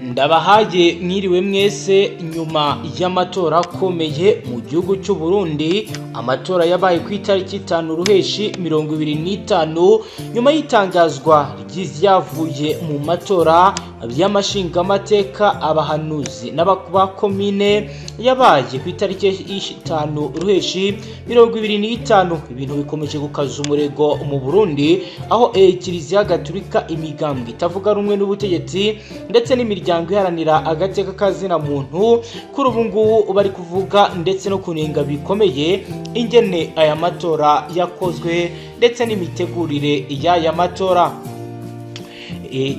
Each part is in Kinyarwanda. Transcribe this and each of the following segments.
Ndabahaye mwiriwe mwese nyuma y'amatora akomeye mu gihugu cy'u Burundi. Amatora yabaye ku itariki 5 Ruheshi 2025 nyuma y'itangazwa ry'ivyavuye mu matora by'amashingamateka, abahanuzi n'abakomine yabaye ku itariki 5 Ruheshi 2025. Ibintu bikomeje gukaza umurego mu Burundi, aho Kiliziya Gatolika, imigambwe itavuga rumwe n'ubutegetsi ndetse n'imiryango iharanira agateka kazina muntu kuri ubu ngubu bari kuvuga ndetse no kunenga bikomeye ingene aya matora yakozwe ndetse n'imitegurire y'aya matora.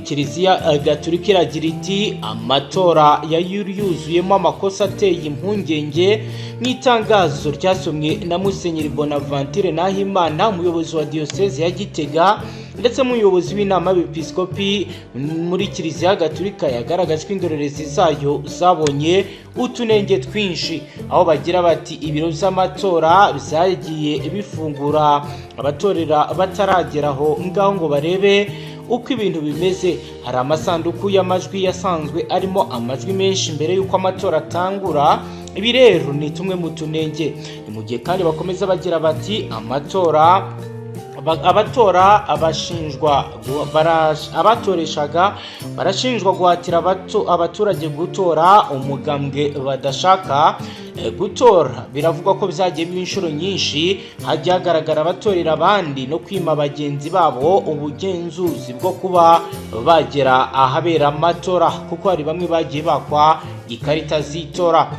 Kiliziya Gatolika iragira iti amatora yuzuyemo amakosa ateye impungenge. Mu itangazo ryasomwe na Musenyeri Bonaventure Nahimana, umuyobozi wa Diocese ya Gitega ndetse n'umuyobozi w'inama y'Episkopi muri Kiliziya Gatolika, yagaragaje ko indorerezi zayo zabonye utunenge twinshi, aho bagira bati ibiro by'amatora byagiye bifungura abatorera batarageraho ngaho ngo barebe uko ibintu bimeze. Hari amasanduku y'amajwi yasanzwe arimo amajwi menshi mbere y'uko amatora atangura. Ibi rero ni tumwe mu tunenge. Ni mu gihe kandi bakomeza bagira bati abatoreshaga barashinjwa guhatira abaturage gutora umugambwe badashaka gutora. Biravugwa ko byagiye biba inshuro nyinshi hajya hagaragara abatorera abandi no kwima bagenzi babo ubugenzuzi bwo kuba bagera ahabera amatora, kuko hari bamwe bagiye bakwa ikarita z'itora.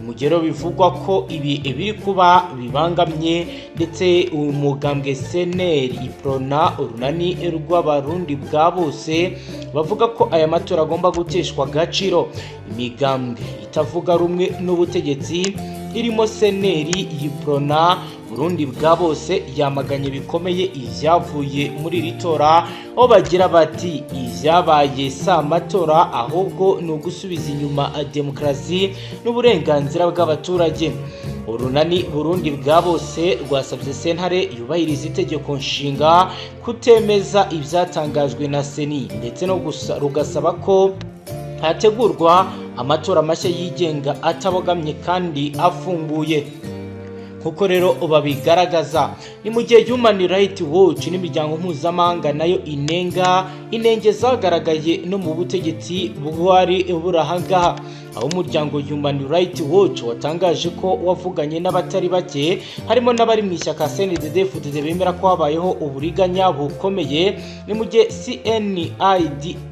Mugero bivugwa ko ibi biri kuba bibangamye ndetse umugambwe CNL, Iprona, urunani rw'abarundi bwa bose bavuga ko aya matora agomba guteshwa agaciro. Imigambwe itavuga rumwe n'ubutegetsi irimo CNL, Iprona, Burundi bwa bose yamaganye bikomeye ivyavuye muri iri tora, aho bagira bati ivyabaye si amatora ahubwo ni ugusubiza inyuma demokarasi n'uburenganzira bw'abaturage. Urunani Burundi bwa bose rwasabye sentare yubahiriza itegeko nshinga kutemeza ivyatangajwe na Seni ndetse no rugasaba ko hategurwa amatora mashya yigenga atabogamye kandi afunguye kuko rero babigaragaza. Ni mu gihe Human Rights Watch n'imiryango mpuzamahanga nayo inenge zagaragaye no mu butegetsi bwari burahangaha, aho umuryango Human Rights Watch watangaje ko wavuganye n'abatari bake harimo n'abari mu ishyaka CNDD-FDD bemera ko habayeho uburiganya bukomeye. Ni mu gihe CNID